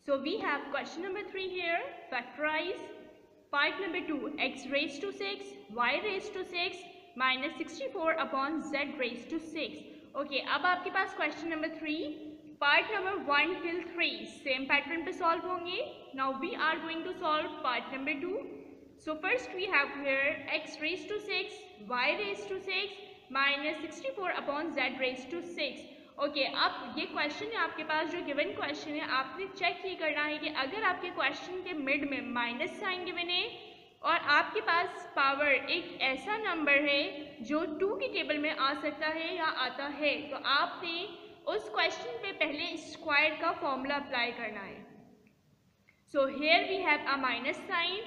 So we have question number 3 here, factorize part number 2, x raised to 6, y raised to 6 minus 64 upon z raised to 6. Okay, अब आपके पास question number 3, part number 1 till 3 same pattern पे solve होंगे. Now we are going to solve part number 2. So first we have here x raised to 6, y raised to 6 minus 64 upon z raised to 6. Okay अब ये question है आपके पास, जो given question है आपने check ये करना है कि अगर आपके क्वेश्चन के मिड में माइनस साइन गिवन है और आपके पास पावर एक ऐसा नंबर है जो 2 की टेबल में आ सकता है या आता है, तो आपने उस क्वेश्चन पे पहले स्क्वायर का फॉर्मूला अप्लाई करना है. So here we have a minus sign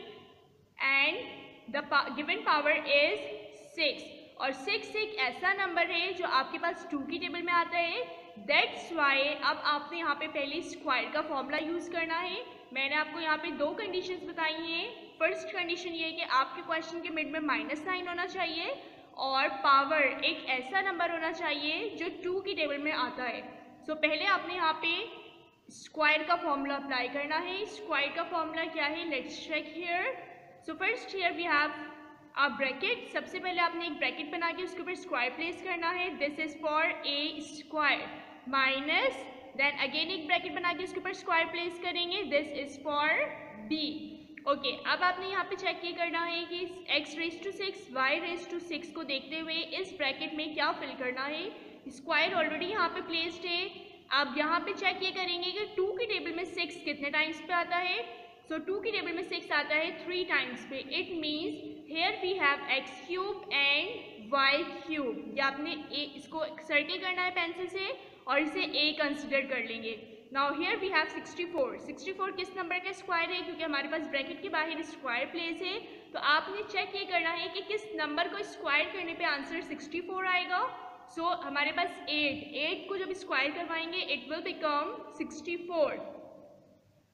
and the given power is 6 और 6 एक ऐसा नंबर है जो आपके पास 2 की टेबल में आता है. दैट्स वाई अब आपने यहाँ पे पहले स्क्वायर का फॉर्मूला यूज़ करना है. मैंने आपको यहाँ पे 2 कंडीशंस बताई हैं. फर्स्ट कंडीशन ये है कि आपके क्वेश्चन के मिड में माइनस साइन होना चाहिए और पावर एक ऐसा नंबर होना चाहिए जो 2 की टेबल में आता है. सो पहले आपने यहाँ पे स्क्वायर का फॉर्मूला अप्लाई करना है. स्क्वायर का फॉर्मूला क्या है, let's check here. So first here we have अब ब्रैकेट, सबसे पहले आपने एक ब्रैकेट बना के उसके ऊपर स्क्वायर प्लेस करना है. This is for a square minus then again एक ब्रैकेट बना के उसके ऊपर स्क्वायर प्लेस करेंगे. This is for B. Okay अब आपने यहाँ पे चेक ये करना है कि x raise to 6 y raise to 6 को देखते हुए इस ब्रैकेट में क्या फिल करना है. स्क्वायर ऑलरेडी यहाँ पे प्लेस्ड है. अब यहाँ पे चेक ये करेंगे कि 2 की टेबल में 6 कितने टाइम्स पे आता है. सो 2 की टेबल में 6 आता है 3 टाइम्स पे. It means here we have x cube and y cube. ये आपने इसको सर्कल करना है पेंसिल से और इसे ए कंसिडर कर लेंगे. Now here we have 64. 64 किस नंबर का स्क्वायर है, क्योंकि हमारे पास ब्रैकेट के बाहर स्क्वायर प्लेस है. तो आपने चेक ये करना है कि किस नंबर को स्क्वायर करने पे आंसर 64 आएगा. सो हमारे पास 8 को जब स्क्वायर करवाएंगे it will become 64.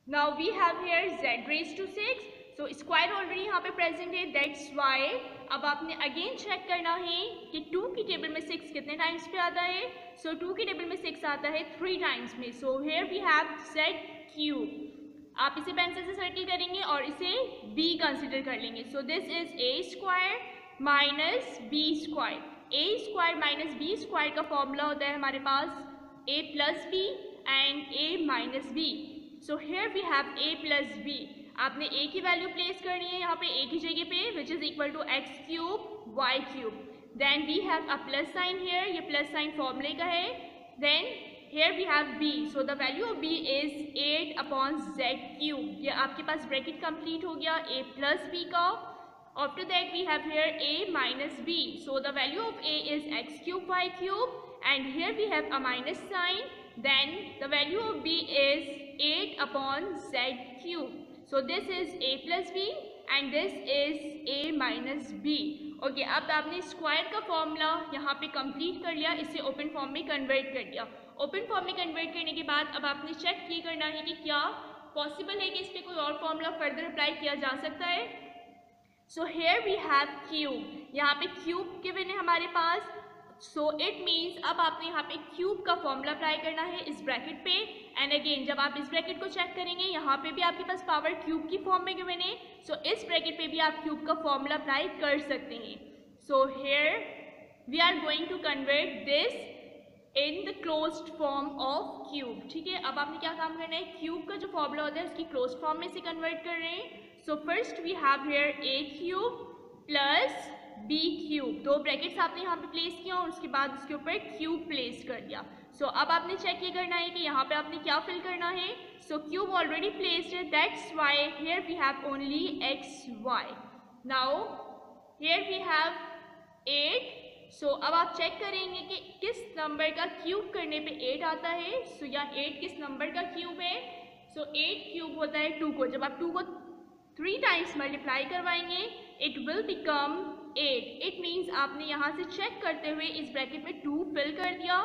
Now we have here z raised to 6. So square already यहाँ पे प्रेजेंट है. दैट्स वाई अब आपने अगेन चेक करना है कि 2 की टेबल में 6 कितने टाइम्स पे आता है. सो 2 की टेबल में 6 आता है 3 टाइम्स में. So here we have z cube. आप इसे पेंसिल से सर्कल करेंगे और इसे b कंसिडर कर लेंगे. So this is a square minus b square. a square minus b square का फॉर्मूला होता है हमारे पास a plus b and a minus b. So here we have a plus b. आपने a की value place करनी है यहाँ पे a की जगह पे which is equal to x cube y cube. Then we have a plus sign here. ये प्लस साइन फॉर्मूले का है. Then here we have b. So the value of b is 8 upon z cube. ये आपके पास bracket complete हो गया a plus b का. After that we have here a minus b. So the value of a is x cube y cube and here we have a minus sign. Then the value of b is 8 upon z cube. So this is a plus b and this is a minus b. Okay, अब आपने square का formula यहाँ पे complete कर लिया, इसे open form में convert कर दिया. ओपन फॉर्म में कन्वर्ट करने के बाद अब आपने चेक ये करना है कि क्या पॉसिबल है कि इस पर कोई और फॉर्मूला फर्दर अप्लाई किया जा सकता है. So here we have cube. यहाँ पे क्यूब गिवन है हमारे पास. सो इट मीन्स अब आपने यहाँ पे क्यूब का फॉर्मूला अप्लाई करना है इस ब्रैकेट पे. एंड अगेन जब आप इस ब्रैकेट को चेक करेंगे यहाँ पे भी आपके पास पावर क्यूब की फॉर्म में गिवन है. सो इस ब्रैकेट पे भी आप क्यूब का फॉर्मूला अप्लाई कर सकते हैं. So here we are going to convert this in the closed form of cube. ठीक है, अब आपने क्या काम करना है, क्यूब का जो फॉर्मूला होता है उसकी क्लोज्ड फॉर्म में से कन्वर्ट कर रहे हैं. So first we have here a cube plus b cube. 2 brackets आपने यहाँ पे प्लेस किया और उसके बाद उसके ऊपर क्यूब प्लेस कर दिया. सो अब आपने चेक ये करना है कि यहाँ पे आपने क्या फिल करना है. सो क्यूब ऑलरेडी प्लेस्ड है. That's why here we have only x y. Now here we have 8. So अब आप चेक करेंगे कि किस नंबर का क्यूब करने पे 8 आता है. सो या 8 किस नंबर का क्यूब है. सो 8 क्यूब होता है 2 को. जब आप 2 को 3 टाइम्स मल्टीप्लाई करवाएंगे it will become 8. It means आपने यहाँ से चेक करते हुए इस ब्रैकेट में 2 फिल कर दिया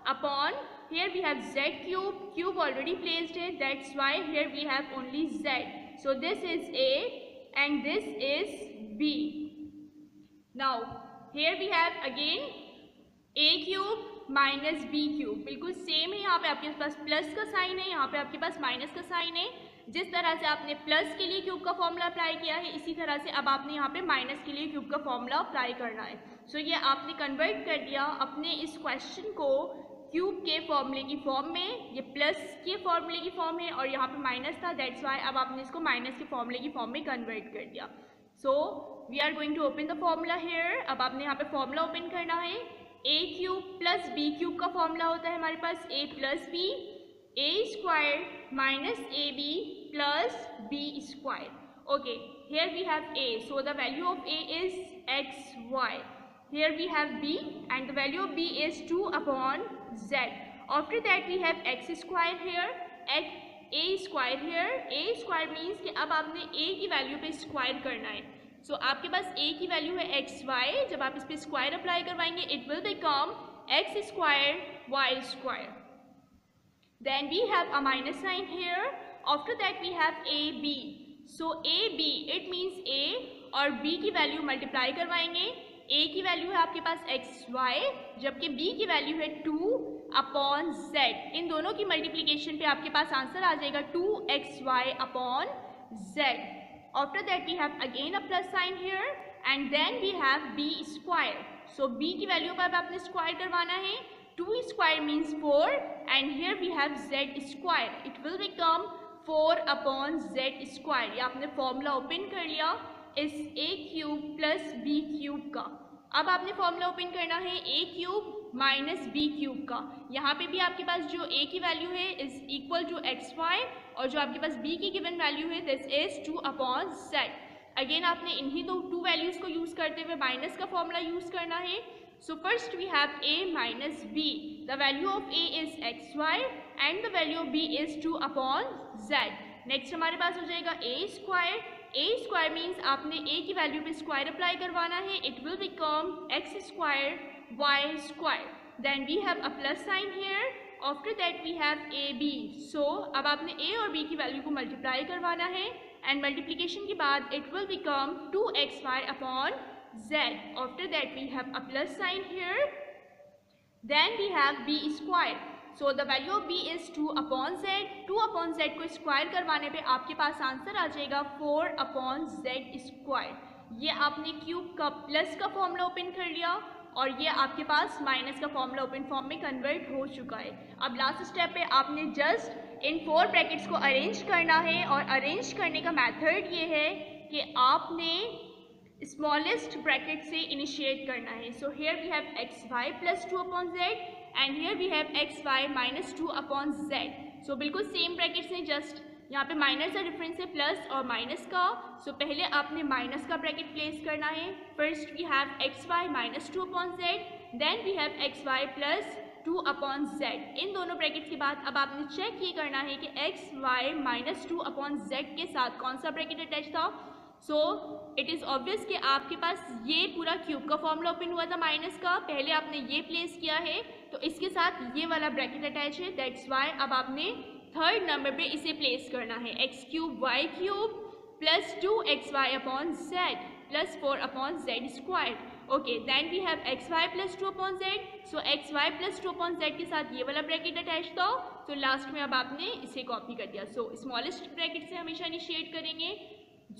upon here we have z cube. Cube already placed है. That's why here we have only z. So this is a and this is b. Now here we have again a cube minus b cube, बिल्कुल same है। यहाँ पे आपके पास plus का sign है, यहाँ पे आपके पास माइनस का साइन है। जिस तरह से आपने प्लस के लिए क्यूब का फॉर्मूला अप्लाई किया है, इसी तरह से अब आपने यहाँ पे माइनस के लिए क्यूब का फॉर्मूला अप्लाई करना है। सो ये आपने कन्वर्ट कर दिया अपने इस क्वेश्चन को क्यूब के फॉर्मूले की फॉर्म में। ये प्लस के फॉर्मूले की फॉर्म है और यहाँ पे माइनस था, दैट्स वाई अब आपने इसको माइनस के फॉर्मूले की फॉर्म में कन्वर्ट कर दिया। So we are going to open the formula here. अब आपने यहाँ पे फॉर्मूला ओपन करना है। A cube plus b cube का फॉर्मूला होता है हमारे पास a plus b, a square minus a b plus b square. Okay, here we have a, so the value of a is xy. Here we have b and the value of b is 2 upon z. After that we have x square here, a square here. A square means कि अब आपने a की value पे square करना है। सो आपके पास a की value है xy, जब आप इस पे स्क्वायर अप्लाई करवाएंगे it will become x square y square. Then we have a minus sign here. After that we have ab. So ab it means a और b की वैल्यू मल्टीप्लाई करवाएंगे। a की value है आपके पास xy, जबकि b की value है 2 upon z। इन दोनों की मल्टीप्लिकेशन पे आपके पास आंसर आ जाएगा 2xy upon z। After that we have again a plus sign here and then we have b square. So b की वैल्यू पर आपने स्क्वायर करवाना है। 2 square means 4 and here we have z square. It will become 4 upon z square. ये आपने formula open कर लिया इस a cube plus b cube का। अब आपने फॉर्मूला ओपन करना है a cube minus b cube का। यहाँ पे भी आपके पास जो a की वैल्यू है इज इक्वल टू xy और जो आपके पास b की गिवन वैल्यू है this is 2 upon z। Again आपने इन्हीं दो टू वैल्यूज को यूज करते हुए माइनस का फॉर्मूला यूज करना है। So first we have a minus b. The value of a is xy and the value of b is 2 upon z. Next हमारे पास हो जाएगा a square. A square means आपने a की value पे square apply करवाना है। It will become x square y square. Then we have a plus sign here. After that we have ab. So अब आपने a और b की value को मल्टीप्लाई करवाना है and multiplication के बाद it will become 2xy upon z. After that we have a plus sign here. Then we have b square. So the value of b is 2 upon z. 2 upon z को square करवाने पे आपके पास answer आ जाएगा 4 upon z square. ये आपने cube का plus का फॉर्मूला ओपन कर लिया और ये आपके पास माइनस का फॉर्मूला ओपन फॉर्म में कन्वर्ट हो चुका है। अब लास्ट स्टेप पे आपने जस्ट इन 4 ब्रैकेट्स को अरेंज करना है और अरेंज करने का मेथड ये है कि आपने स्मॉलेस्ट ब्रैकेट से इनिशिएट करना है। So here we have xy plus 2 upon z and here we have xy minus 2 upon z। So बिल्कुल सेम ब्रैकेट्स हैं, जस्ट यहाँ पे माइनस का डिफरेंस है प्लस और माइनस का। सो पहले आपने माइनस का ब्रैकेट प्लेस करना है। First we have xy minus 2 upon z, then we have xy plus 2 upon z। इन दोनों ब्रैकेट्स के बाद अब आपने चेक ये करना है कि xy माइनस 2 अपॉन z के साथ कौन सा ब्रैकेट अटैच था। सो इट इज़ ऑब्वियस कि आपके पास ये पूरा क्यूब का फॉर्मूला ओपन हुआ था माइनस का, पहले आपने ये प्लेस किया है तो इसके साथ ये वाला ब्रैकेट अटैच है। दैट्स वाई अब आपने थर्ड नंबर पे इसे प्लेस करना है। X cube y cube plus 2xy upon z plus 4 upon z square. Okay, then we have xy plus 2 upon z। So xy plus 2 upon z के साथ ये वाला ब्रैकेट अटैच था। तो लास्ट में अब आपने इसे कॉपी कर दिया। सो स्मॉलेस्ट ब्रैकेट से हमेशा इनिशिएट करेंगे।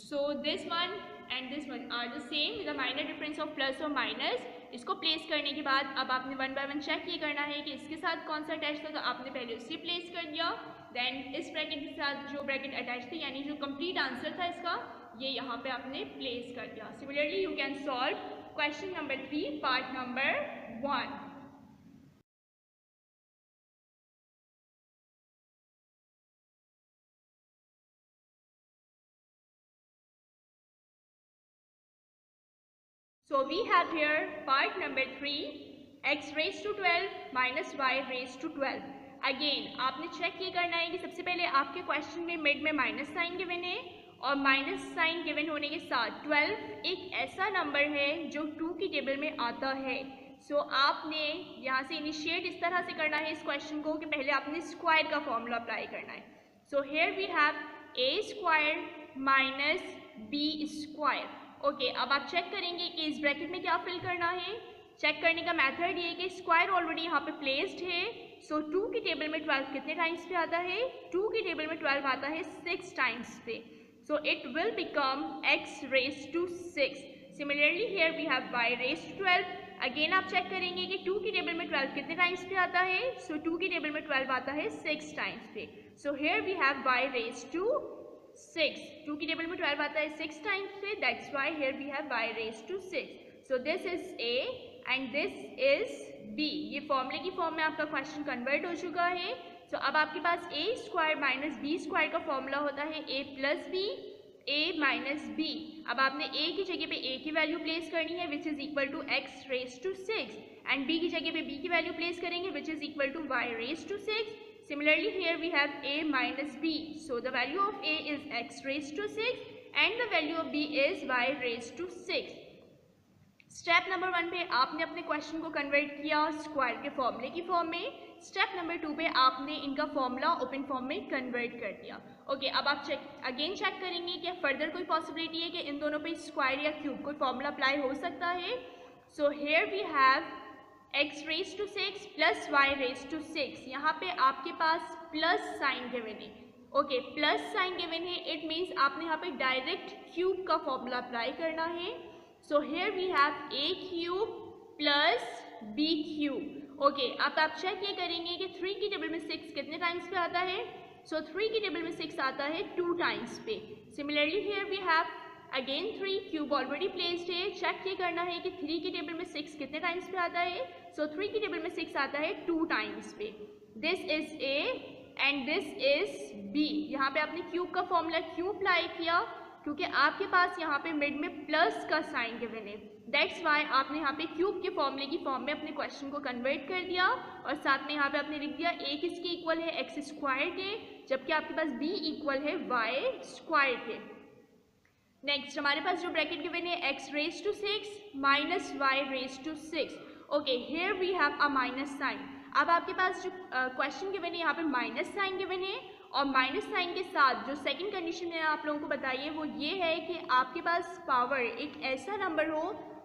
So this one and this one are the same with a minor difference of plus or minus। इसको प्लेस करने के बाद अब आपने वन बाय वन चेक ये करना है कि इसके साथ कौन सा अटैच था, तो आपने पहले उसे प्लेस कर दिया। देन इस ब्रैकेट के साथ जो ब्रैकेट अटैच थे यानी जो कंप्लीट आंसर था इसका ये यहाँ पे आपने प्लेस कर दिया। Similarly you can solve question number 3 part number 1। So we have here part number 3 x raised to 12 minus y raised to 12। Again आपने चेक ये करना है कि सबसे पहले आपके क्वेश्चन में मिड में माइनस साइन गिवन है और माइनस साइन गिवन होने के साथ 12 एक ऐसा नंबर है जो 2 की टेबल में आता है। सो आपने यहाँ से इनिशिएट इस तरह से करना है इस क्वेश्चन को कि पहले आपने स्क्वायर का फॉर्मूला अप्लाई करना है। So here we have a square minus b square. Okay, अब आप चेक करेंगे कि इस ब्रैकेट में क्या फिल करना है। चेक करने का मेथड ये है कि स्क्वायर ऑलरेडी यहाँ पे प्लेस्ड है, सो 2 की टेबल में 12 कितने टाइम्स पे आता है, 2 की टेबल में 12 आता है 6 टाइम्स पे, so it will become x raise to 6. Similarly here we have y raise to 12. Again आप चेक करेंगे कि 2 की टेबल में 12 कितने टाइम्स पे आता है, सो 2 की टेबल में 12 आता है 6 टाइम्स पे, so here we have y raise to 6. 2 की टेबल में 12 आता है 6 टाइम्स पे, that's why here we have y raise to 6. So this is a and this is b. ये फॉर्मूले की फॉर्म में आपका क्वेश्चन कन्वर्ट हो चुका है. सो अब आपके पास a square minus b square का फॉर्मूला होता है a plus b, a minus b. अब आपने a की जगह पे a की वैल्यू प्लेस करनी है which is equal to x raise to 6 and b की जगह पे b की वैल्यू प्लेस करेंगे which is equal to y raise to 6. Similarly here we have a minus b, so the value of a is x raised to 6 and the value of b is y raised to 6. Step number 1 पे आपने अपने question को convert किया square के फॉर्मूले की form में. Step number 2 पे आपने इनका फॉर्मूला ओपन फॉर्म में कन्वर्ट कर दिया. ओके, अब आप चेक करेंगे कि फर्दर कोई पॉसिबिलिटी है कि इन दोनों पे स्क्वायर या क्यूब कोई फॉर्मूला अप्लाई हो सकता है. So here we have x raise to 6 plus y raise to 6. यहाँ पे आपके पास प्लस साइन गिवन है. ओके, प्लस साइन गिवन है, इट मीन्स आपने यहाँ पे डायरेक्ट क्यूब का फॉर्मूला अप्लाई करना है. So here we have a cube plus b cube. Okay, अब आप चेक ये करेंगे कि 3 की टेबल में 6 कितने टाइम्स पे आता है, सो 3 की टेबल में 6 आता है 2 टाइम्स पे. Similarly here we have again 3 cube already placed है. चेक ये करना है कि 3 की टेबल में 6 कितने टाइम्स पे आता है, सो 3 की टेबल में 6 आता है 2 टाइम्स पे. This is a and this is b. यहाँ पे आपने क्यूब का फॉर्मूला क्यों अप्लाई किया, क्योंकि आपके पास यहाँ पे मिड में प्लस का साइन गिवन है. दैट्स वाई आपने यहाँ पे क्यूब के फॉर्मूले की फॉर्म में अपने क्वेश्चन को कन्वर्ट कर दिया और साथ में यहाँ पे आपने लिख दिया a किसके इक्वल है, x स्क्वायर के, जबकि आपके पास b इक्वल है y स्क्वायर के. नेक्स्ट हमारे पास जो ब्रैकेट गिवन है x raise to 6 minus y raise to 6. Okay, here we have a minus sign. अब आपके पास जो क्वेश्चन गिवन है यहाँ पे माइनस साइन गिवन है और माइनस साइन के साथ जो सेकंड कंडीशन मैंने आप लोगों को बताई है वो ये है कि आपके पास पावर एक ऐसा नंबर हो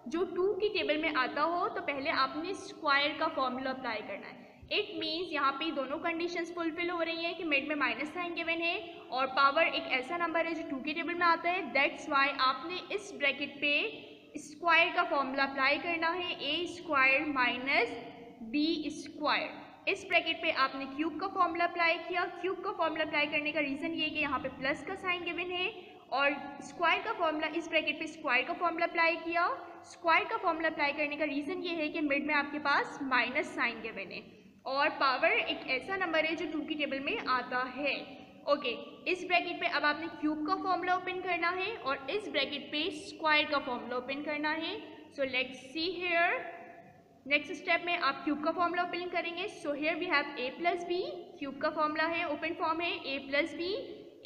जो 2 की टेबल में आता हो, तो पहले आपने स्क्वायर का फॉर्मूला अप्लाई करना है. इट मीन्स यहाँ पे दोनों कंडीशंस फुलफिल हो रही हैं कि मिड में माइनस साइन गिवन है और पावर एक ऐसा नंबर है जो 2 की टेबल में आता है. दैट्स वाई आपने इस ब्रैकेट पे स्क्वायर का फॉर्मूला अप्लाई करना है, a square minus b square. इस ब्रैकेट पे आपने क्यूब का फॉर्मूला अप्लाई किया. क्यूब का फॉर्मूला अप्लाई करने का रीज़न ये है कि यहाँ पे प्लस का साइन गिवन है और स्क्वायर का फॉर्मूला इस ब्रैकेट पे स्क्वायर का फॉर्मूला अप्लाई किया. स्क्वायर का फॉर्मूला अप्लाई करने का रीज़न ये है कि मिड में आपके पास माइनस साइन गिवन है और पावर एक ऐसा नंबर है जो 2 की टेबल में आता है. ओके, इस ब्रैकेट पे अब आपने क्यूब का फॉर्मूला ओपन करना है और इस ब्रैकेट पे स्क्वायर का फॉर्मूला ओपन करना है. So let's see here. Next step में आप क्यूब का फॉर्मूला ओपन करेंगे. So here we have a plus b. Cube का फॉर्मूला है, ओपन फॉर्म है a plus b,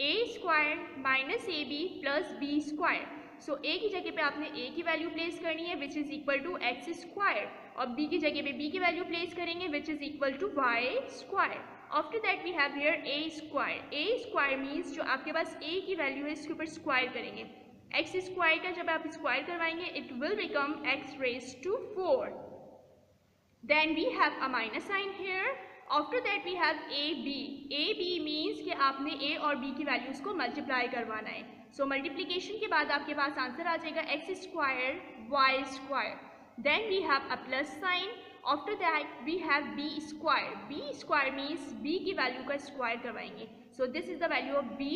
a square minus a b plus b square. So a की जगह पे आपने a की वैल्यू प्लेस करनी है which is equal to x square और b की जगह पे b की वैल्यू प्लेस करेंगे which is equal to y square. After that we have here a square. a square means जो आपके पास a की वैल्यू है इसके ऊपर स्क्वायर करेंगे. एक्स स्क्वायर का जब आप स्क्वायर करवाएंगे it will become x raise to 4. Then we have a minus sign here. After that we have AB. AB means कि आपने A और B की वैल्यूज़ को मल्टीप्लाई करवाना है. सो मल्टीप्लिकेशन के बाद आपके पास आंसर आ जाएगा x square y square. Then we have a plus sign. After that we have B square. B square means B की वैल्यू का स्क्वायर करवाएंगे. So this is the value of B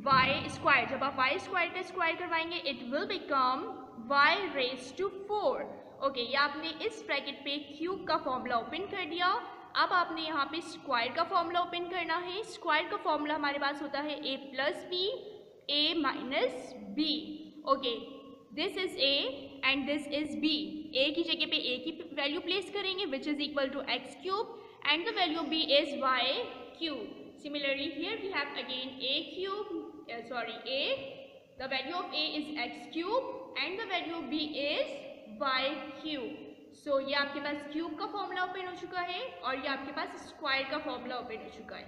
y square. जब आप y square का square करवाएंगे it will become y raised to 4. Okay, ये आपने इस ब्रैकेट पे क्यूब का फॉर्मूला ओपन कर दिया. अब आपने यहाँ पे स्क्वायर का फॉर्मूला ओपन करना है. स्क्वायर का फॉर्मूला हमारे पास होता है a plus b, a minus b. Okay, this is a and this is b. a की जगह पे a की वैल्यू प्लेस करेंगे which is equal to x cube and the value b is y cube. Similarly here we have again a cube, a, the value of a is x cube and the value of b is y cube. So ये आपके पास cube का formula open हो चुका है और ये आपके पास स्क्वायर का फॉर्मूला ओपन हो चुका है.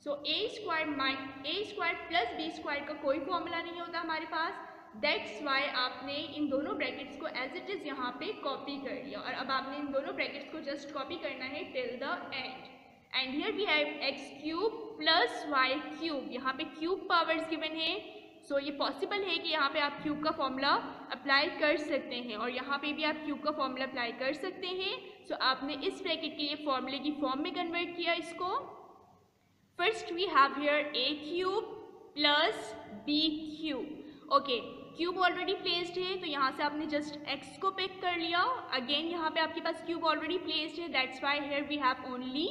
So a square plus b square का कोई फॉर्मूला नहीं होता हमारे पास. दैट्स वाई आपने इन दोनों ब्रैकेट्स को एज इट इज़ यहाँ पे कॉपी कर लिया और अब आपने इन दोनों ब्रैकेट्स को जस्ट कॉपी करना है till the end here we have x cube plus y cube. यहाँ पे क्यूब पावर्स गिवन है, सो ये पॉसिबल है कि यहाँ पे आप क्यूब का फॉर्मूला अप्लाई कर सकते हैं और यहाँ पे भी आप क्यूब का फॉर्मूला अप्लाई कर सकते हैं। सो आपने इस ब्रैकेट के लिए फॉर्मूले की फॉर्म में कन्वर्ट किया इसको। First we have here a cube plus b cube. Okay, cube already placed है तो यहाँ से आपने जस्ट x को पिक कर लिया। अगेन यहाँ पे आपके पास क्यूब ऑलरेडी प्लेस्ड है, that's why here we have only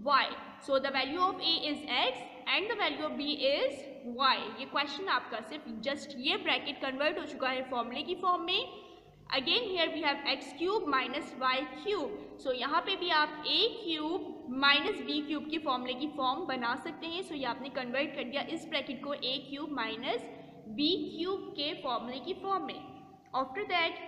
y. So the value of a is x and the value of b is y. ये क्वेश्चन आपका सिर्फ जस्ट ये ब्रैकेट कन्वर्ट हो चुका है फॉर्मूले की फॉर्म में। Again here we have x cube minus y cube. So यहाँ पे भी आप a cube minus b cube की फॉर्मूले की फॉर्म बना सकते हैं। सो ये आपने कन्वर्ट कर दिया इस ब्रैकेट को a cube minus b cube के फॉर्मूले की फॉर्म में। After that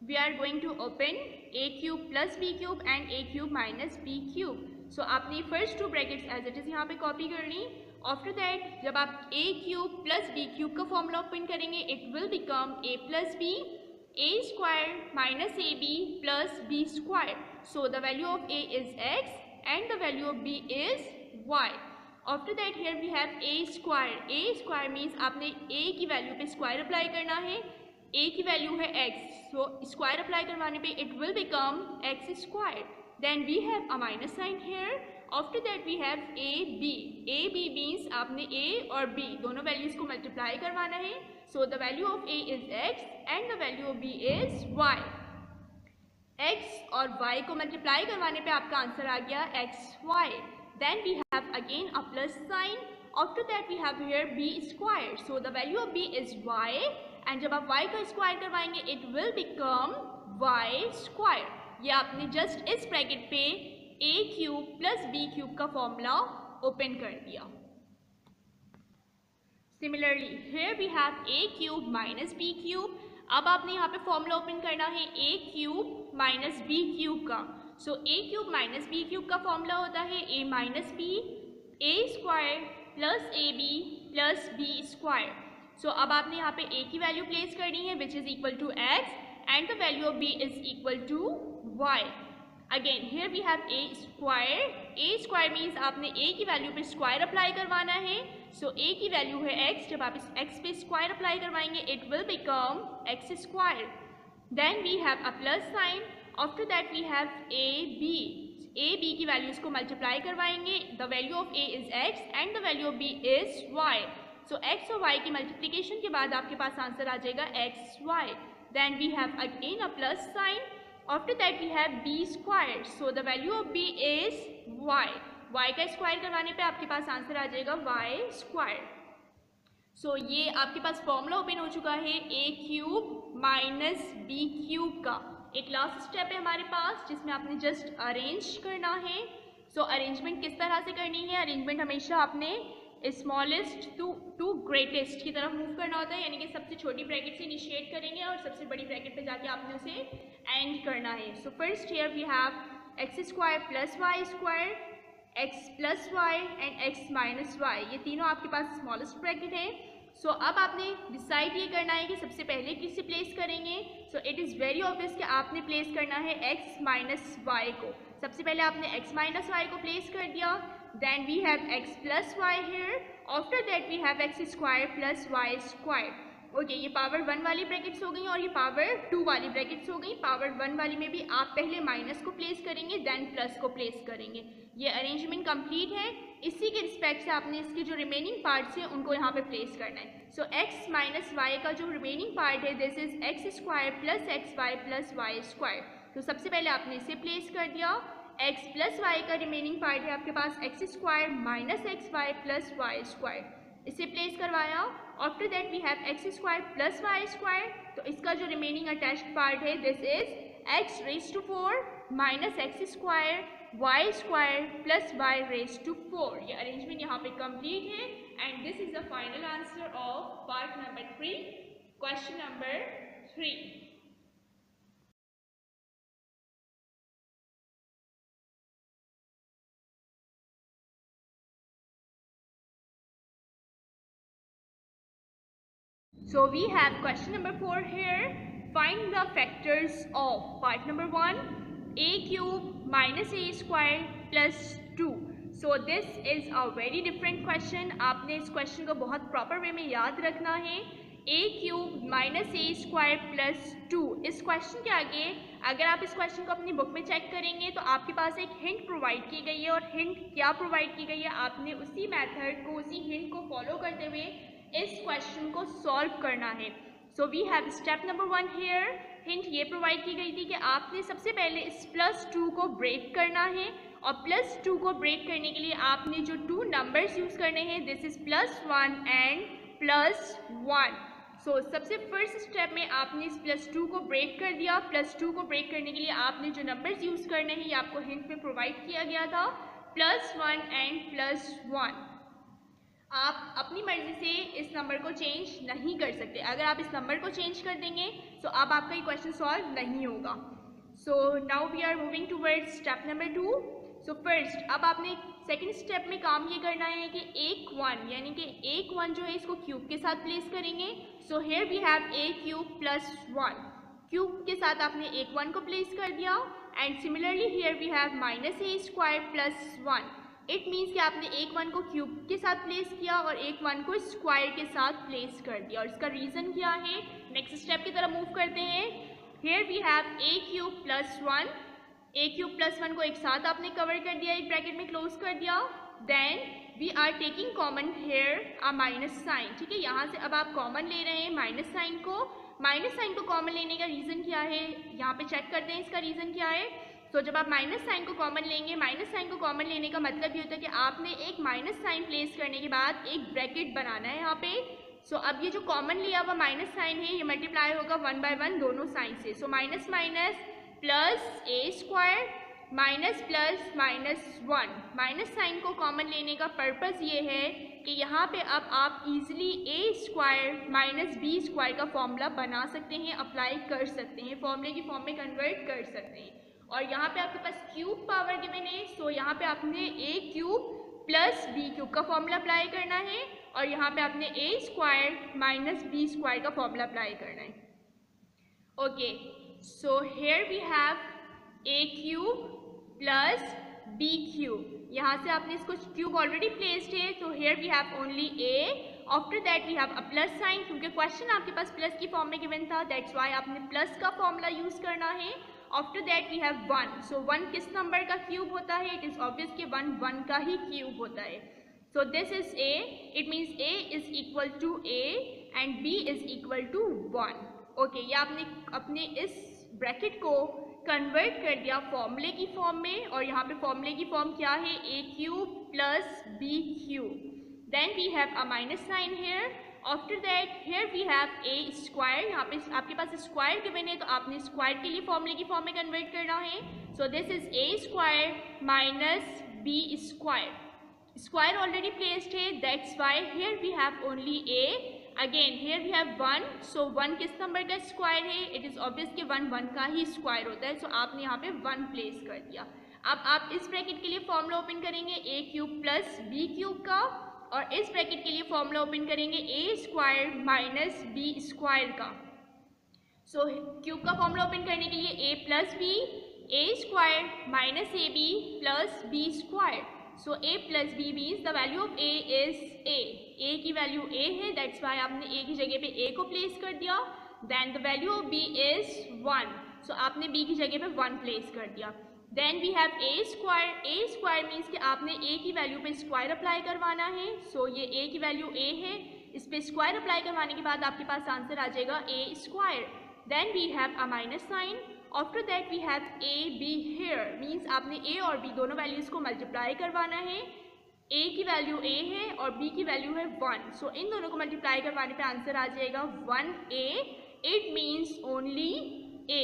we are going to open a cube plus b cube and a cube minus b cube. So आपने first two brackets as it is यहाँ पे copy कर ली। After that जब आप a cube plus b cube का formula open करेंगे it will become a plus b a square minus a b plus b square. So the value of a is x and the value of b is y. After that here we have a square means आपने a की value पे square apply करना है। a की value है x, so square apply करवाने पे it will become x square. Then we have a minus sign here. After that we have AB. AB means आपने A और B दोनों वैल्यूज को मल्टीप्लाई करवाना है. So the value of A is x and the value of B is y. x और y को multiply करवाने पे आपका आंसर आ गया xy. Then we have again a plus sign. After that we have here b square. So the value of b is y and जब आप y का square करवाएंगे it will become y square. ये आपने just इस bracket पे a cube plus b cube का formula open कर दिया। Similarly here we have a cube minus b cube. अब आपने यहाँ पे फॉर्मूला ओपन करना है a cube minus b cube का। So a cube minus b cube का फॉर्मूला होता है a minus b a square plus a b plus b square. So अब आपने यहाँ पे a की वैल्यू प्लेस करनी है which is equal to x and the value of b is equal to y. Again here we have a square. a square means आपने a की value पे स्क्वायर अप्लाई करवाना है। सो a की value है x, जब आप इस x पे स्क्वायर अप्लाई करवाएंगे it will become x square. Then we have a plus sign. After that we have a b की वैल्यूज को मल्टीप्लाई करवाएंगे। The value of a is x and the value of b is y. So x और y की multiplication के बाद आपके पास answer आ जाएगा xy. Then we have again a plus sign. After that we have b square. So the value of b is y. y का square करवाने पे आपके पास आंसर आ जाएगा y स्क्वायर. सो ये आपके पास फॉर्मूला ओपन हो चुका है a cube minus b cube का। एक लास्ट स्टेप है हमारे पास जिसमें आपने जस्ट अरेंज करना है। सो अरेंजमेंट किस तरह से करनी है? अरेंजमेंट हमेशा आपने स्मॉलेस्ट टू ग्रेटेस्ट की तरफ मूव करना होता है, यानी कि सबसे छोटी ब्रैकेट से इनिशिएट करेंगे और सबसे बड़ी ब्रैकेट पे जाके आपने उसे एंड करना है। So first here we have x square plus y square, x plus y and x minus y, ये तीनों आपके पास स्मॉलेस्ट ब्रैकेट है। सो अब आपने डिसाइड ये करना है कि सबसे पहले किसे प्लेस करेंगे। So it is very obvious कि आपने प्लेस करना है एक्स माइनस वाई को। सबसे पहले आपने एक्स माइनस वाई को प्लेस कर दिया। Then we have x plus y here. After that we have x square plus y square. Okay, ये पावर 1 वाली ब्रैकेट्स हो गई और ये पावर 2 वाली ब्रैकेट्स हो गई। पावर 1 वाली में भी आप पहले माइनस को प्लेस करेंगे देन प्लस को प्लेस करेंगे। ये अरेंजमेंट कंप्लीट है। इसी के रिस्पेक्ट से आपने इसके जो रिमेनिंग पार्ट्स हैं उनको यहाँ पे प्लेस करना है। सो x माइनस वाई का जो रिमेनिंग पार्ट है this is x square plus x y plus y square. तो सबसे पहले आपने इसे प्लेस कर दिया। x प्लस वाई का रिमेनिंग पार्ट है आपके पास x square minus x y plus y square, इसे प्लेस करवाया। After that we have x square plus y square, तो इसका जो रिमेनिंग अटैच्ड पार्ट है this is x raise to 4 minus x square Y square plus y raise to 4। ये arrangement यहाँ पे complete है and this is the final answer of part number 3, question number 3। So we have question number 4 here. Find the factors of part number 1, a cube minus a square plus 2. So this is a very different question. आपने इस question को बहुत proper way में याद रखना है. a cube minus a square plus 2. इस question के आगे अगर आप इस क्वेश्चन को अपनी बुक में चेक करेंगे तो आपके पास एक हिंट प्रोवाइड की गई है, और हिंट क्या प्रोवाइड की गई है, आपने उसी मेथड को, उसी हिंट को फॉलो करते हुए इस क्वेश्चन को सॉल्व करना है. So we have step number 1 here. Hint ये प्रोवाइड की गई थी कि आपने सबसे पहले इस प्लस 2 को ब्रेक करना है, और प्लस 2 को ब्रेक करने के लिए आपने जो 2 नंबर्स यूज करने हैं, this is plus 1 and plus 1. सो सबसे फर्स्ट स्टेप में आपने इस प्लस 2 को ब्रेक कर दिया. प्लस 2 को ब्रेक करने के लिए आपने जो नंबर्स यूज करने हैं ये आपको हिंट में प्रोवाइड किया गया था, प्लस 1 एंड प्लस 1. आप अपनी मर्जी से इस नंबर को चेंज नहीं कर सकते. अगर आप इस नंबर को चेंज कर देंगे तो अब आपका ये क्वेश्चन सॉल्व नहीं होगा. So now we are moving towards step number 2. So first अब आपने सेकंड स्टेप में काम ये करना है कि एक 1 यानी कि एक 1 जो है इसको क्यूब के साथ प्लेस करेंगे. So here we have a cube plus 1. Cube के साथ आपने एक 1 को प्लेस कर दिया. And similarly here we have minus a square plus 1. It means कि आपने एक 1 को क्यूब के साथ प्लेस किया और एक 1 को स्क्वायर के साथ प्लेस कर दिया. और इसका रीज़न क्या है, नेक्स्ट स्टेप की तरफ मूव करते हैं. Here we have a cube plus 1. A cube plus 1 को एक साथ आपने कवर कर दिया, एक ब्रैकेट में क्लोज कर दिया. Then we are taking common here a minus sign. ठीक है, यहाँ से अब आप कॉमन ले रहे हैं माइनस साइन को. माइनस साइन को कॉमन लेने का रीज़न क्या है, यहाँ पे चेक करते हैं इसका रीज़न क्या है. तो जब आप माइनस साइन को कॉमन लेंगे, माइनस साइन को कॉमन लेने का मतलब ये होता है कि आपने एक माइनस साइन प्लेस करने के बाद एक ब्रैकेट बनाना है यहाँ पे. सो अब ये जो कॉमन लिया हुआ माइनस साइन है ये मल्टीप्लाई होगा 1 बाय 1 दोनों साइन से. So minus minus plus a square minus plus minus 1. Minus sign को कॉमन लेने का पर्पज़ ये है कि यहाँ पे अब आप इजीली ए स्क्वायर माइनस बी स्क्वायर का फॉर्मूला बना सकते हैं, अप्लाई कर सकते हैं, फॉर्मूले की फॉर्म में कन्वर्ट कर सकते हैं. और यहाँ पे आपके पास क्यूब पावर गिवन है. सो यहाँ पे आपने a cube plus b cube का फॉर्मूला अप्लाई करना है, और यहाँ पे आपने a square minus b square का फॉर्मूला अप्लाई करना है. Okay, so here we have a cube plus b cube. यहाँ से आपने इसको क्यूब ऑलरेडी प्लेस्ड है, तो here we have only a. After that we have a plus sign, क्योंकि क्वेश्चन आपके पास प्लस की फॉर्म में गिवन था, दैट्स वाई आपने प्लस का फॉर्मूला यूज करना है. After that we have 1. So 1 किस नंबर का क्यूब होता है, इट इज ऑब्वियस कि 1 का ही क्यूब होता है. So this is a. It means a is equal to a and b is equal to 1. Okay, ये आपने अपने इस ब्रैकेट को कन्वर्ट कर दिया फॉर्मूले की फॉर्म में, और यहाँ पे फॉर्मूले की फॉर्म क्या है, a cube plus b cube. Then we have a minus sign here. After that here we have a square. यहाँ पे आपके पास स्क्वायर गिवन है तो आपने स्क्वायर के लिए फॉर्मूले की फॉर्म में कन्वर्ट करना है. So this is a square minus b square. Square already placed है, that's why here we have only a. Again here we have 1. So 1 किस नंबर का स्क्वायर है, इट इज ऑब्वियस कि 1 का ही स्क्वायर होता है. सो आपने यहाँ पे 1 प्लेस कर दिया. अब आप इस ब्रैकेट के लिए फॉर्मूला ओपन करेंगे a cube plus b cube का, और इस ब्रैकेट के लिए फॉर्मूला ओपन करेंगे a square minus b square का. सो क्यूब का फॉर्मूला ओपन करने के लिए a plus b, a square minus a b plus b square. So a plus b means the value of a is a. A की value ए है, that's Y आपने ए की जगह पे ए को प्लेस कर दिया. Then the value of b is 1. So आपने बी की जगह पे 1 प्लेस कर दिया. Then we have a square. A square means कि आपने ए की वैल्यू पे स्क्वायर अप्लाई करवाना है. सो ये ए की वैल्यू ए है, इस पे स्क्वायर अप्लाई करवाने के बाद आपके पास आंसर आ जाएगा a square. Then we have a minus sign. After that we have a b here. Means आपने ए और बी दोनों वैल्यूज़ को मल्टीप्लाई करवाना है. ए की वैल्यू ए है और बी की वैल्यू है 1. सो इन दोनों को मल्टीप्लाई करवाने पे आंसर आ जाएगा 1a. It means only a.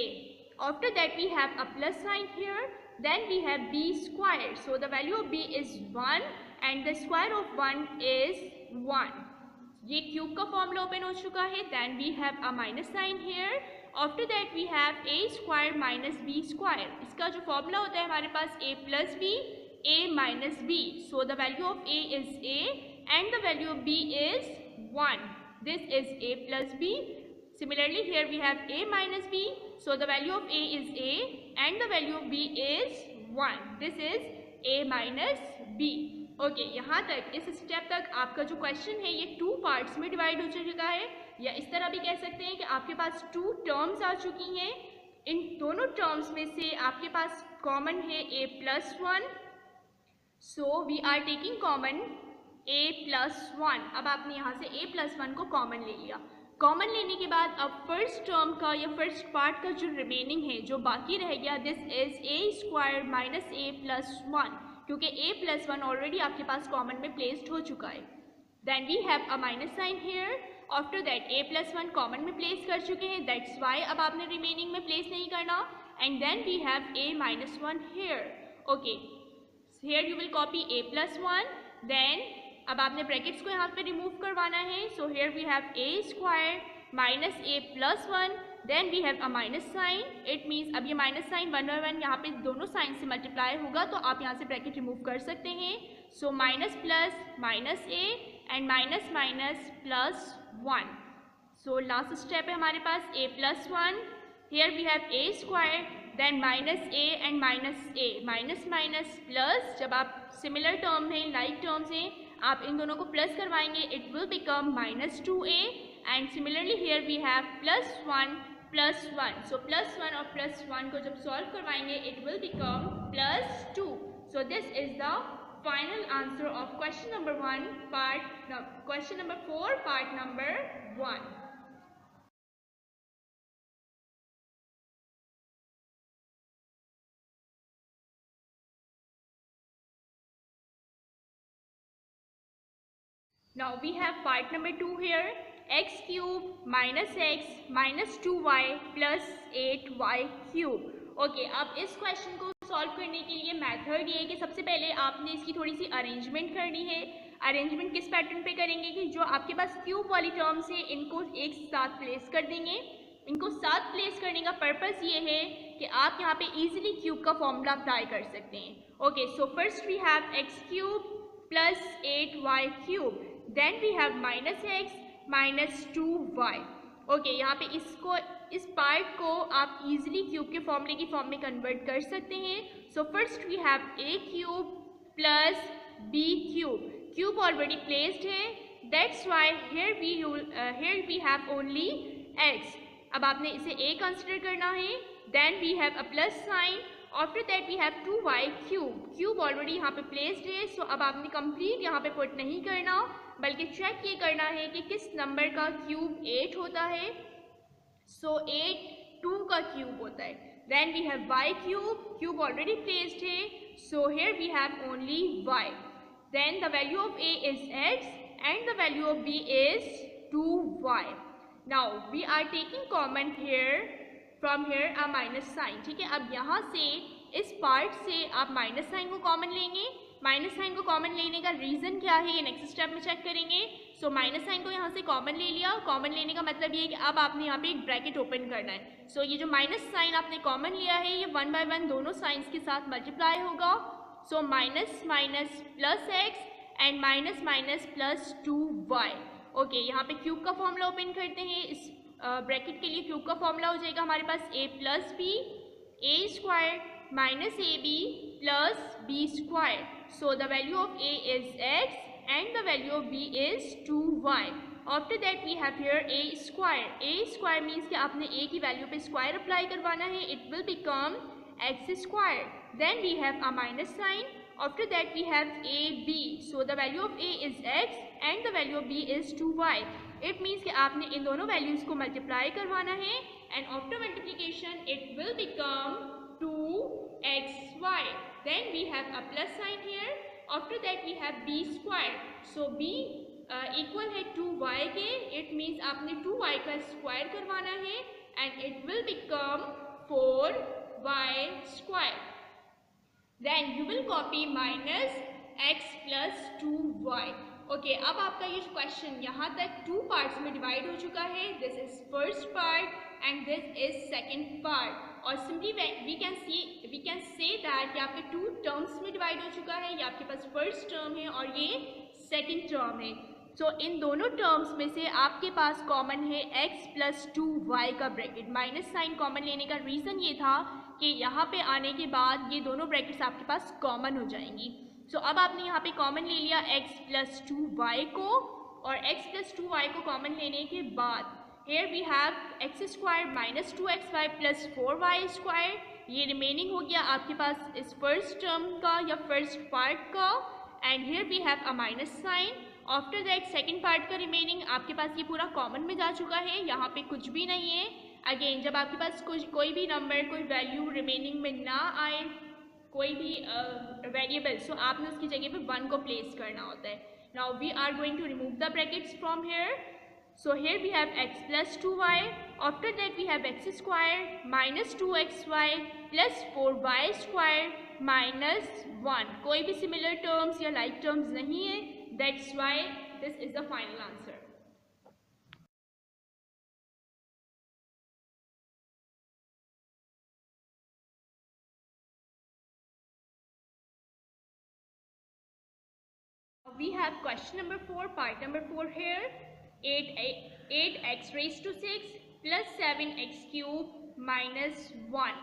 After that we have a plus sign here. Then we have b square. So the value of b is 1 and the square of 1 is 1. ये cube का formula open हो चुका है. Then we have a minus sign here. After that we have a square minus b square. इसका जो formula होता है हमारे पास a plus b, a minus b. So the value of a is a and the value of b is 1. This is a plus b. Similarly, here we have a minus b. So the value of a is a and the value of b is 1. This is a minus b. Okay, यहाँ तक इस step तक आपका जो question है ये 2 parts में divide हो चुका है, या इस तरह भी कह सकते हैं कि आपके पास 2 टर्म्स आ चुकी हैं। इन दोनों टर्म्स में से आपके पास कॉमन है a plus 1, so we are taking common a plus 1। अब आपने यहाँ से a प्लस 1 को कॉमन ले लिया। कॉमन लेने के बाद अब फर्स्ट टर्म का या फर्स्ट पार्ट का जो रिमेनिंग है, जो बाकी रह गया, this is a square minus a plus 1, क्योंकि a प्लस 1 ऑलरेडी आपके पास कॉमन में प्लेस्ड हो चुका है। Then we have a minus sign here. After that a plus 1 common में प्लेस कर चुके हैं, दैट्स वाई अब आपने रिमेनिंग में प्लेस नहीं करना। And then we have a minus 1 here. Okay, here you will copy a plus 1। Then अब आपने ब्रैकेट्स को यहाँ पे रिमूव करवाना है, so here we have a square minus a plus 1, then we have a minus sign. It means अब ये minus sign 1 bye 1 यहाँ पे दोनों साइन से मल्टीप्लाई होगा, तो आप यहाँ से ब्रैकेट रिमूव कर सकते हैं। So minus plus minus a and minus minus plus 1। So last step है हमारे पास a plus 1। Here we have a square, then minus a and minus a, minus minus plus. जब आप सिमिलर टर्म हैं, like terms हैं, आप इन दोनों को प्लस करवाएंगे, it will become minus 2a। And similarly here we have plus 1 plus 1। So plus 1 और प्लस 1 को जब सॉल्व करवाएंगे, it will become plus 2। So this is the final answer of question number 1 part, question number 4 part number 1। Now we have part number 2 here, x cube minus x minus 2y plus 8y cube। Okay, अब इस question को solve करने के लिए method ये है कि सबसे पहले आपने इसकी थोड़ी सी अरेंजमेंट करनी है। अरेंजमेंट किस पैटर्न पे करेंगे कि जो आपके पास क्यूब वाली टर्म्स है इनको एक साथ प्लेस कर देंगे। इनको साथ प्लेस करने का पर्पस ये है कि आप यहाँ पे इजीली क्यूब का फॉर्मूला अप्लाई कर सकते हैं। ओके, so first we have x cube plus 8y cube, then we have minus x minus 2y। Okay, यहाँ पे इसको, इस पार्ट को आप इजीली क्यूब के फॉर्मूले की फॉर्म में कन्वर्ट कर सकते हैं। So first we have a cube plus b cube, cube already placed है, that's why here we have only x। अब आपने इसे a कंसिडर करना है। Then we have a plus sign. After that we have 2y cube, cube already यहाँ पे placed है, सो अब आपने कंप्लीट यहाँ पे पुट नहीं करना, बल्कि चेक ये करना है कि किस नंबर का क्यूब 8 होता है। सो 8 2 का क्यूब होता है। Then we have y cube, cube already placed है, so here we have only y। Then the value of a is x and the value of b is 2y। Now we are taking common here from here a minus sign. ठीक है, अब यहाँ से इस part से आप minus sign को common लेंगे। माइनस साइन को कॉमन लेने का रीज़न क्या है ये नेक्स्ट स्टेप में चेक करेंगे। सो माइनस साइन को यहाँ से कॉमन ले लिया। कॉमन लेने का मतलब ये है कि अब आपने यहाँ पे एक ब्रैकेट ओपन करना है। सो ये जो माइनस साइन आपने कॉमन लिया है ये 1 बाय 1 दोनों साइंस के साथ मल्टीप्लाई होगा। सो minus minus plus x and minus minus plus 2y। Okay, यहाँ पे क्यूब का फॉर्मूला ओपन करते हैं। इस ब्रैकेट के लिए क्यूब का फॉर्मूला हो जाएगा हमारे पास a plus b, a square minus a b plus b square. So the value of a is x and the value of b is 2y। After that we have here a square। a square means कि आपने a की value पे square apply करवाना है, it will become x square। Then we have a minus sign। After that we have ab, so the value of a is x and the value of b is 2y। It means कि आपने इन दोनों values को multiply करवाना है and after multiplication it will become 2xy। Then we have a plus sign here। After that we have b square। So b equal है 2y के, it means आपने 2y का स्क्वायर करवाना है and it will become 4y square। Then you will copy minus x plus 2y। Okay, अब आपका ये question यहाँ तक 2 पार्ट्स में डिवाइड हो चुका है। This is first part and this is second part. और simply we can say that कि आपके 2 टर्म्स में डिवाइड हो चुका है। ये आपके पास फर्स्ट टर्म है और ये सेकंड टर्म है। सो इन दोनों टर्म्स में से आपके पास कॉमन है x प्लस 2y का ब्रैकेट। माइनस साइन कॉमन लेने का रीज़न ये था कि यहाँ पे आने के बाद ये दोनों ब्रैकेट्स आपके पास कॉमन हो जाएंगी। सो अब आपने यहाँ पे कॉमन ले लिया x प्लस 2y को, और x प्लस 2y को कॉमन लेने के बाद here we have x square minus 2xy plus 4y square. ये रिमेनिंग हो गया आपके पास इस फर्स्ट टर्म का या फर्स्ट पार्ट का, and here we have a minus sign. After that second part का रिमेनिंग आपके पास ये पूरा कॉमन में जा चुका है, यहाँ पे कुछ भी नहीं है। अगेन जब आपके पास कोई भी नंबर कोई वैल्यू रिमेनिंग में ना आए, कोई भी वेरिएबल, सो आपने उसकी जगह पे 1 को प्लेस करना होता है। Now we are going to remove the brackets from here. So here we have x plus 2y, after that we have x square minus 2xy plus 4y square minus 1। कोई भी सिमिलर टर्म्स या like terms नहीं है, that's why this is the final answer. We have question number 4, part number 4 here. 8x raised to 6 plus 7x cube minus 1.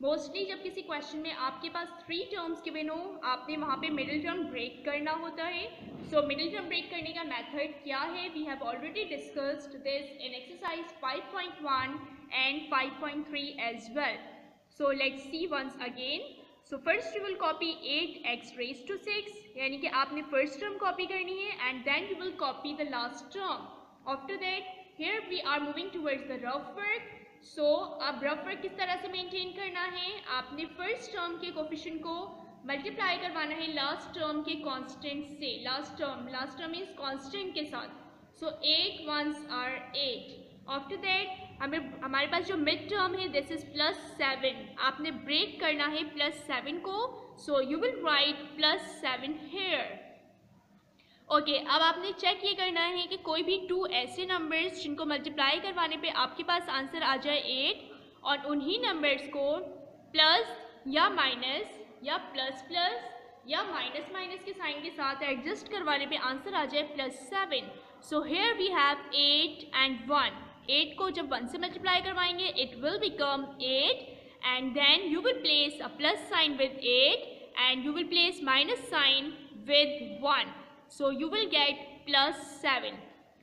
Mostly जब किसी question में आपके पास 3 terms given हो, आपने वहाँ पे मिडिल टर्म ब्रेक करना होता है। सो मिडिल टर्म ब्रेक करने का मेथड क्या है? We have already discussed this in exercise 5.1 and 5.3 as well. So let's see once again. So first you will copy 8x raised to 6, यानी कि आपने फर्स्ट टर्म कॉपी करनी है, and then you will copy the last term. After that here we are moving towards the rough work. So अब rough work किस तरह से maintain करना है? आपने फर्स्ट टर्म के कोफिशिएंट को मल्टीप्लाई करवाना है लास्ट टर्म के कांस्टेंट से। लास्ट टर्म इज कांस्टेंट के साथ। सो 8 1s are 8। आफ्टर दैट हमारे पास जो मिड टर्म है दिस इज प्लस 7। आपने ब्रेक करना है प्लस 7 को, so you will write plus 7 here. Okay, अब आपने चेक ये करना है कि कोई भी 2 ऐसे नंबर्स जिनको मल्टीप्लाई करवाने पे आपके पास आंसर आ जाए 8, और उन्हीं नंबर्स को प्लस या माइनस या प्लस प्लस या माइनस माइनस के साइन के साथ एडजस्ट करवाने पे आंसर आ जाए plus 7। So here we have 8 and 1। 8 को जब 1 से मल्टीप्लाई करवाएंगे it will become 8, and then you will place a plus sign with 8 and you will place minus sign with 1। So you will get plus 7.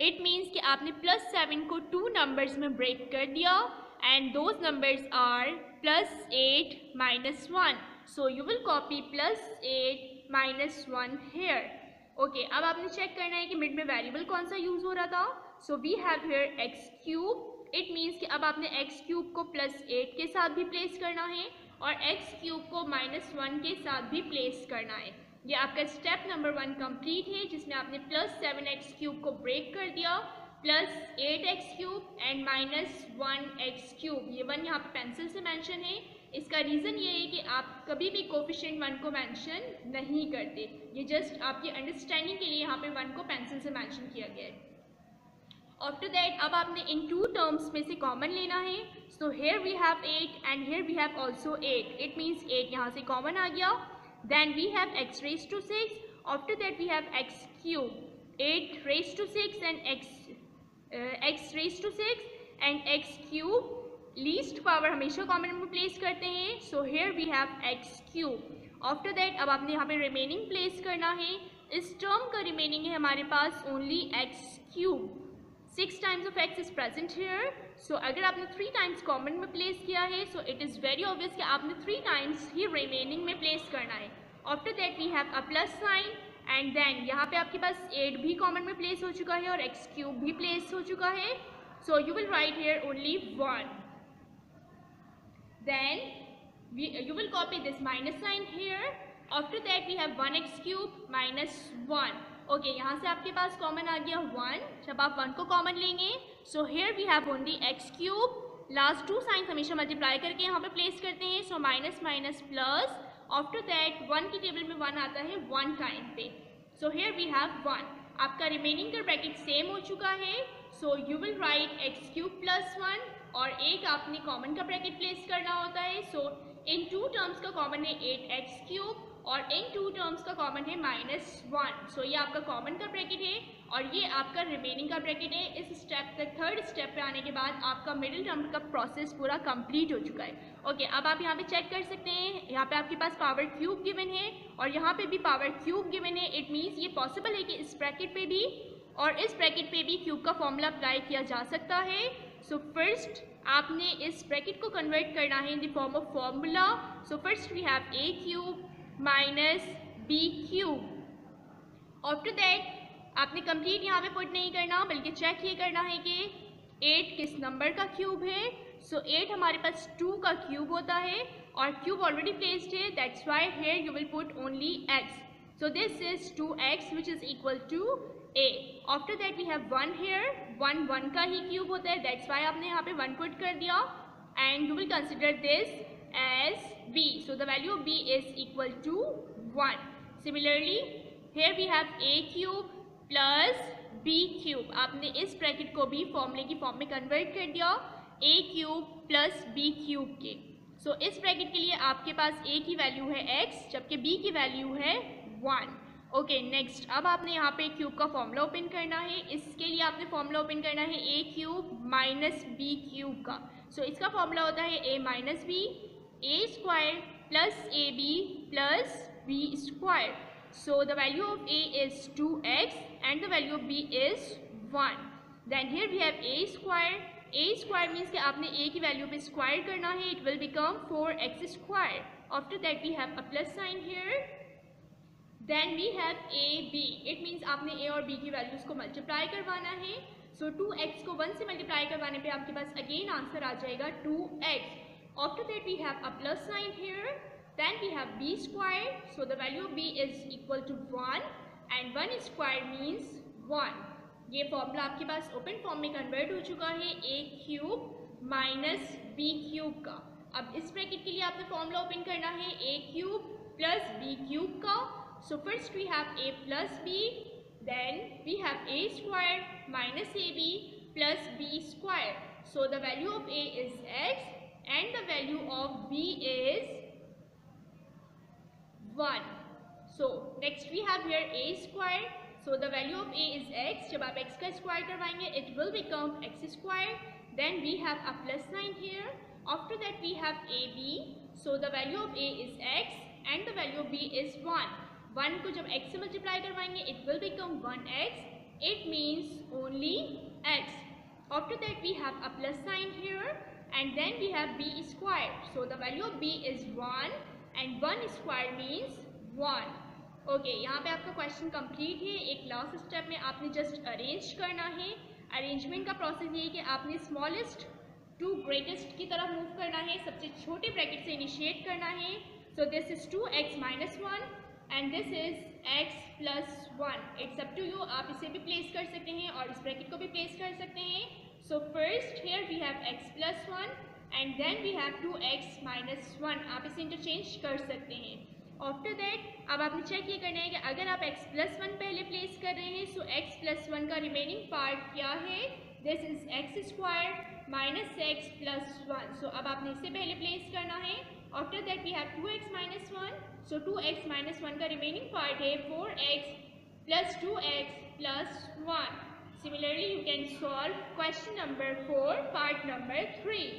It means कि आपने plus 7 को 2 numbers में break कर दिया, and those numbers are plus 8 minus 1. So you will copy plus 8 minus 1 here. Okay, अब आपने check करना है कि mid में variable कौन सा use हो रहा था. So we have here x cube. It means कि अब आपने x cube को plus 8 के साथ भी place करना है, और x cube को minus 1 के साथ भी place करना है। ये आपका स्टेप नंबर 1 कंप्लीट है, जिसमें आपने प्लस 7x क्यूब को ब्रेक कर दिया, plus 8x cube and minus 1x cube. ये 1 यहाँ पे पेंसिल से मेंशन है। इसका रीज़न ये है कि आप कभी भी कोफिशिएंट 1 को मेंशन नहीं करते, ये जस्ट आपकी अंडरस्टैंडिंग के लिए यहाँ पे 1 को पेंसिल से मेंशन किया गया है। आफ्टर दैट अब आपने इन 2 टर्म्स में से कॉमन लेना है। So here we have 8 and here we have also 8। It means 8 यहाँ से कॉमन आ गया। Then we have x raised to 6. After that we have x cube. 8 raised to 6 and x raised to 6 and x cube. Least power हमेशा common में place करते हैं. So here we have x cube. After that अब आपने यहाँ पे remaining place करना है. इस टर्म का रिमेनिंग है हमारे पास only x cube. 6 times of x is present here. So अगर आपने 3 times कॉमन में प्लेस किया है, so it is very obvious कि आपने 3 times ही रिमेनिंग में प्लेस करना है. After that we have a plus sign, and then यहाँ पे आपके पास 8 भी कॉमन में प्लेस हो चुका है और x cube भी प्लेस हो चुका है. So you will write here only 1. Then you will copy this minus sign here. After that we have 1x cube minus 1. Okay, यहाँ से आपके पास कॉमन आ गया 1. जब आप 1 को कॉमन लेंगे, so here we have only x cube. Last 2 signs हमेशा मल्टीप्लाई करके यहाँ पे प्लेस करते हैं. So minus minus plus. After that 1 की टेबल में 1 आता है 1 टाइम पे. So here we have 1. आपका रिमेनिंग का ब्रैकेट सेम हो चुका है. So you will write x cube plus 1, और एक आपने कॉमन का ब्रैकेट प्लेस करना होता है. सो इन 2 टर्म्स का कॉमन है 8x क्यूब. और इन टू टर्म्स का कॉमन है -1। सो ये आपका कॉमन का ब्रैकेट है और ये आपका रिमेनिंग का ब्रैकेट है। इस स्टेप तक, थर्ड स्टेप पे आने के बाद आपका मिडिल टर्म का प्रोसेस पूरा कंप्लीट हो चुका है। ओके, अब आप यहाँ पे चेक कर सकते हैं, यहाँ पे आपके पास पावर क्यूब गिवन है और यहाँ पे भी पावर क्यूब गिवन है। इट मीन्स ये पॉसिबल है कि इस ब्रैकेट पे भी और इस ब्रैकेट पे भी क्यूब का फॉर्मूला अप्लाई किया जा सकता है। सो फर्स्ट आपने इस ब्रैकेट को कन्वर्ट करना है in the form of formula. So first we have a cube minus b cube. After that आपने कंप्लीट यहाँ पे पुट नहीं करना, बल्कि चेक ये करना है कि 8 किस नंबर का क्यूब है। सो 8 हमारे पास 2 का क्यूब होता है और क्यूब ऑलरेडी प्लेस्ड है, that's why here you will put only x. So this is 2x which is equal to a. After that we have 1 here. 1 का ही क्यूब होता है, that's why आपने यहाँ पे 1 पुट कर दिया and you will consider this as b. So the value of b is equal to 1. Similarly here we have a cube plus b cube. आपने इस ब्रैकेट को भी फॉर्मूले की फॉर्म में कन्वर्ट कर दिया a cube plus b cube के। सो इस ब्रैकेट के लिए आपके पास a की वैल्यू है x जबकि b की वैल्यू है 1। ओके, नेक्स्ट अब आपने यहाँ पे क्यूब का फॉर्मूला ओपन करना है। इसके लिए आपने फॉर्मूला ओपन करना है a cube minus b cube का। सो इसका फॉर्मूला होता है a minus b, a square plus a b plus b square. So the value of a is 2x and the value of b is 1. Then here we have a square. a square means कि आपने a की value पे square करना है, it will become 4x square. After that we have a plus sign here. Then we have a b, it means आपने a और b की values को मल्टीप्लाई करवाना है। सो 2x को 1 से मल्टीप्लाई करवाने पे आपके पास अगेन आंसर आ जाएगा 2x. After that we have a plus sign here. Then we have b square. So the value of b is equal to 1 and 1 square means 1. ये फॉर्मूला आपके पास ओपन फॉर्म में convert हो चुका है a cube minus b cube का। अब इस ब्रैकेट के लिए आपने फॉर्मूला ओपन करना है a cube plus b cube का। So first we have a plus b, then we have a square minus ab plus b square. So the value of a is x and the value of b is 1. So next we have here a square. So the value of a is x. जब आप x का square करवाएंगे it will become x square. Then we have a plus sign here. After that we have ab. So the value of a is x and the value of b is 1. 1 को जब x से multiply करवाएंगे it will become 1x. It means only x. After that we have a plus sign here and then we have b square. So the value of b is 1 and 1 square means 1. Okay, यहाँ पे आपका question complete है। एक last step में आपने just arrange करना है। Arrangement का प्रोसेस ये है कि आपने स्मॉलेस्ट टू ग्रेटेस्ट की तरफ मूव करना है, सबसे छोटे ब्रैकेट से इनिशिएट करना है। So this is 2x minus 1 and this is x plus 1. It's up to you, आप इसे भी प्लेस कर सकते हैं और इस ब्रैकेट को भी प्लेस कर सकते हैं। So first here we have x plus 1 and then we have 2x minus 1. आप इसे इंटरचेंज कर सकते हैं। आफ्टर दैट अब आपने चेक ये करना है कि अगर आप x प्लस 1 पहले प्लेस कर रहे हैं सो x प्लस 1 का रिमेनिंग पार्ट क्या है, this is x square minus x plus 1. So अब आपने इसे पहले प्लेस करना है। After that we have 2x minus 1. So 2x minus 1 का रिमेनिंग पार्ट है 4x plus 2x plus 1. Similarly, you can solve question number 4, part number 3.